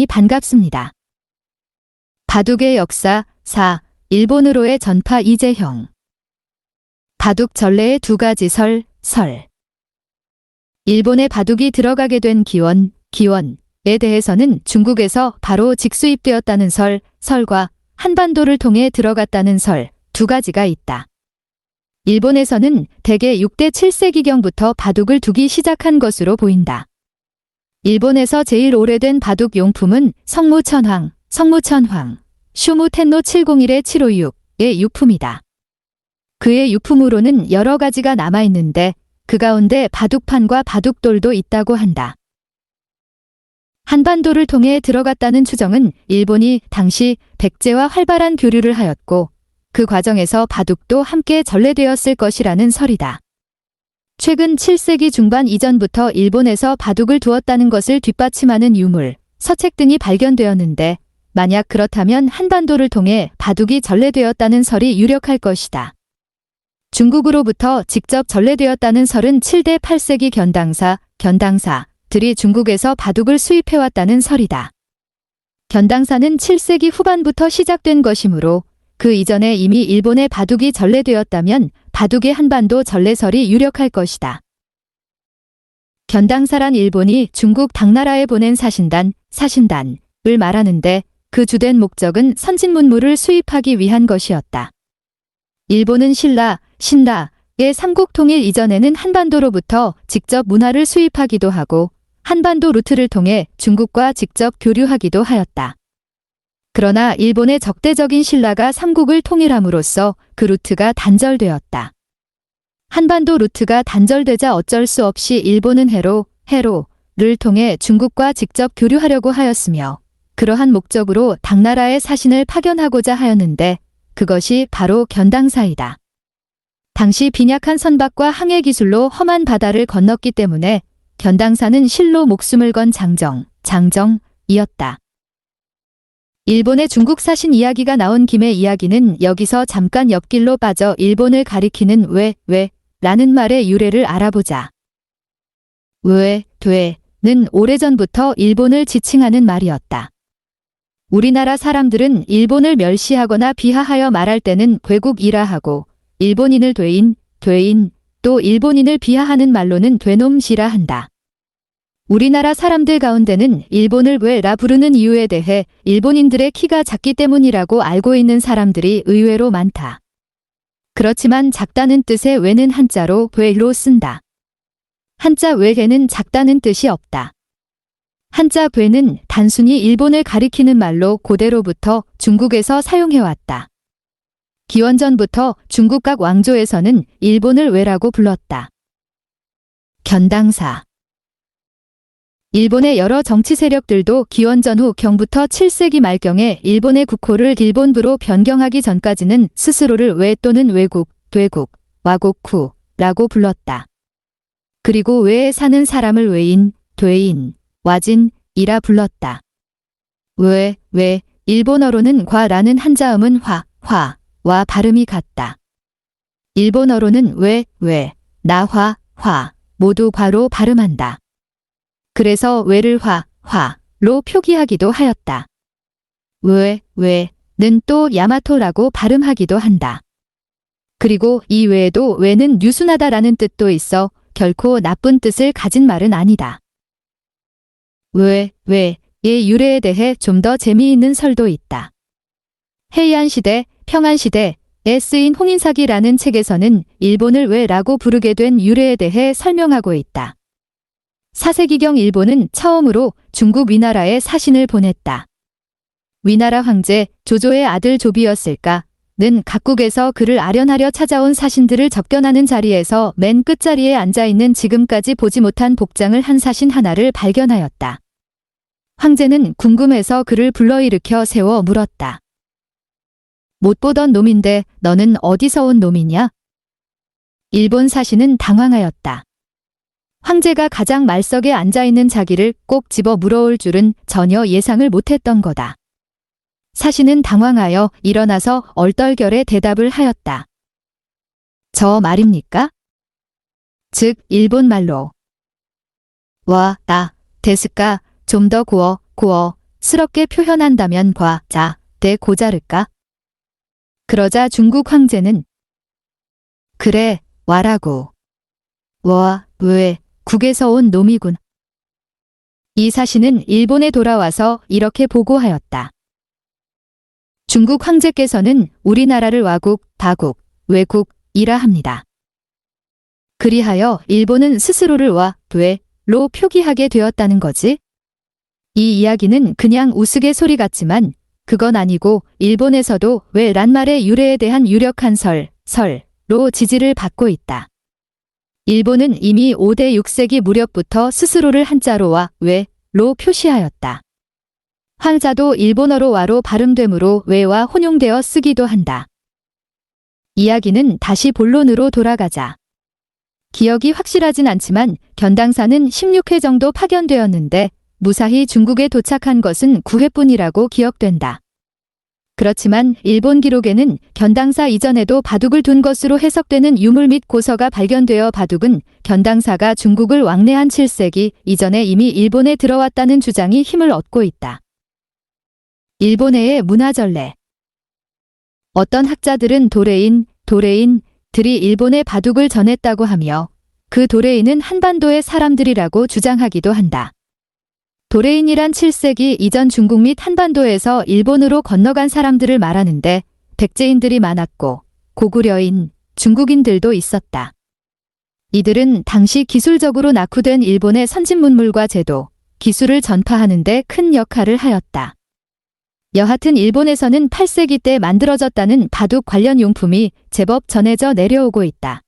반갑습니다. 바둑의 역사 4. 일본으로의 전파 이재형. 바둑 전래의 두 가지 설. 일본에 바둑이 들어가게 된 기원에 대해서는 중국에서 바로 직수입되었다는 설과 한반도를 통해 들어갔다는 설 두 가지가 있다. 일본에서는 대개 6대 7세기경부터 바둑을 두기 시작한 것으로 보인다. 일본에서 제일 오래된 바둑 용품은 성무천황, 슈무텐노 701-756의 유품이다. 그의 유품으로는 여러 가지가 남아있는데 그 가운데 바둑판과 바둑돌도 있다고 한다. 한반도를 통해 들어갔다는 추정은 일본이 당시 백제와 활발한 교류를 하였고 그 과정에서 바둑도 함께 전래되었을 것이라는 설이다. 최근 7세기 중반 이전부터 일본에서 바둑을 두었다는 것을 뒷받침하는 유물, 서책 등이 발견되었는데 만약 그렇다면 한반도를 통해 바둑이 전래되었다는 설이 유력할 것이다. 중국으로부터 직접 전래되었다는 설은 7대 8세기 견당사들이 중국에서 바둑을 수입해왔다는 설이다. 견당사는 7세기 후반부터 시작된 것이므로 그 이전에 이미 일본에 바둑이 전래되었다면 바둑의 한반도 전래설이 유력할 것이다. 견당사란 일본이 중국 당나라에 보낸 사신단을 말하는데 그 주된 목적은 선진문물을 수입하기 위한 것이었다. 일본은 신라의 삼국 통일 이전에는 한반도로부터 직접 문화를 수입하기도 하고 한반도 루트를 통해 중국과 직접 교류하기도 하였다. 그러나 일본의 적대적인 신라가 삼국을 통일함으로써 그 루트가 단절되었다. 한반도 루트가 단절되자 어쩔 수 없이 일본은 해로를 통해 중국과 직접 교류하려고 하였으며 그러한 목적으로 당나라의 사신을 파견하고자 하였는데 그것이 바로 견당사이다. 당시 빈약한 선박과 항해 기술로 험한 바다를 건넜기 때문에 견당사는 실로 목숨을 건 장정이었다. 일본의 중국 사신 이야기가 나온 김에 이야기는 여기서 잠깐 옆길로 빠져 일본을 가리키는 왜라는 말의 유래를 알아보자. 왜는 오래전부터 일본을 지칭하는 말이었다. 우리나라 사람들은 일본을 멸시하거나 비하하여 말할 때는 괴국이라 하고 일본인을 되인, 또 일본인을 비하하는 말로는 되놈시라 한다. 우리나라 사람들 가운데는 일본을 왜라 부르는 이유에 대해 일본인들의 키가 작기 때문이라고 알고 있는 사람들이 의외로 많다. 그렇지만 작다는 뜻의 왜는 한자로 왜로 쓴다. 한자 왜에는 작다는 뜻이 없다. 한자 괴는 단순히 일본을 가리키는 말로 고대로부터 중국에서 사용해왔다. 기원전부터 중국 각 왕조에서는 일본을 왜라고 불렀다. 견당사. 일본의 여러 정치 세력들도 기원전 후 경부터 7세기 말경에 일본의 국호를 일본부로 변경하기 전까지는 스스로를 외 또는 외국, 되국, 와고쿠라고 불렀다. 그리고 외에 사는 사람을 외인, 되인, 와진이라 불렀다. 외, 일본어로는 과라는 한자음은 화와 발음이 같다. 일본어로는 외, 나화, 화 모두 과로 발음한다. 그래서 외를 화로 표기하기도 하였다. 외는 또 야마토라고 발음하기도 한다. 그리고 이 외에도 외는 유순하다라는 뜻도 있어 결코 나쁜 뜻을 가진 말은 아니다. 외의 유래에 대해 좀 더 재미있는 설도 있다. 헤이안시대, 평안시대에 쓰인 홍인사기라는 책에서는 일본을 왜라고 부르게 된 유래에 대해 설명하고 있다. 4세기경 일본은 처음으로 중국 위나라에 사신을 보냈다. 위나라 황제 조조의 아들 조비였을까는 각국에서 그를 아련하려 찾아온 사신들을 접견하는 자리에서 맨 끝자리에 앉아있는 지금까지 보지 못한 복장을 한 사신 하나를 발견하였다. 황제는 궁금해서 그를 불러일으켜 세워 물었다. 못 보던 놈인데 너는 어디서 온 놈이냐? 일본 사신은 당황하였다. 황제가 가장 말석에 앉아있는 자기를 꼭 집어 물어올 줄은 전혀 예상을 못했던 거다. 사신은 당황하여 일어나서 얼떨결에 대답을 하였다. 저 말입니까? 즉 일본말로 와, 나, 데스까, 좀 더 고어, 스럽게 표현한다면 과, 자, 대 고자를까? 그러자 중국 황제는 그래, 와라고. 와, 왜, 국에서 온 놈이군. 이 사신은 일본에 돌아와서 이렇게 보고하였다. 중국 황제께서는 우리나라를 와국, 다국, 외국이라 합니다. 그리하여 일본은 스스로를 와, 외로 표기하게 되었다는 거지? 이 이야기는 그냥 우스갯소리 같지만 그건 아니고 일본에서도 왜란 말의 유래에 대한 유력한 설로 지지를 받고 있다. 일본은 이미 5대 6세기 무렵부터 스스로를 한자로 와, 외로 표시하였다. 황자도 일본어로 와로 발음되므로 외와 혼용되어 쓰기도 한다. 이야기는 다시 본론으로 돌아가자. 기억이 확실하진 않지만 견당사는 16회 정도 파견되었는데 무사히 중국에 도착한 것은 9회뿐이라고 기억된다. 그렇지만 일본 기록에는 견당사 이전에도 바둑을 둔 것으로 해석되는 유물 및 고서가 발견되어 바둑은 견당사가 중국을 왕래한 7세기 이전에 이미 일본에 들어왔다는 주장이 힘을 얻고 있다. 일본해의 문화전례. 어떤 학자들은 도레인들이 일본에 바둑을 전했다고 하며 그 도레인은 한반도의 사람들이라고 주장하기도 한다. 도레인이란 7세기 이전 중국 및 한반도에서 일본으로 건너간 사람들을 말하는데 백제인들이 많았고 고구려인, 중국인들도 있었다. 이들은 당시 기술적으로 낙후된 일본의 선진 문물과 제도, 기술을 전파하는 데 큰 역할을 하였다. 여하튼 일본에서는 8세기 때 만들어졌다는 바둑 관련 용품이 제법 전해져 내려오고 있다.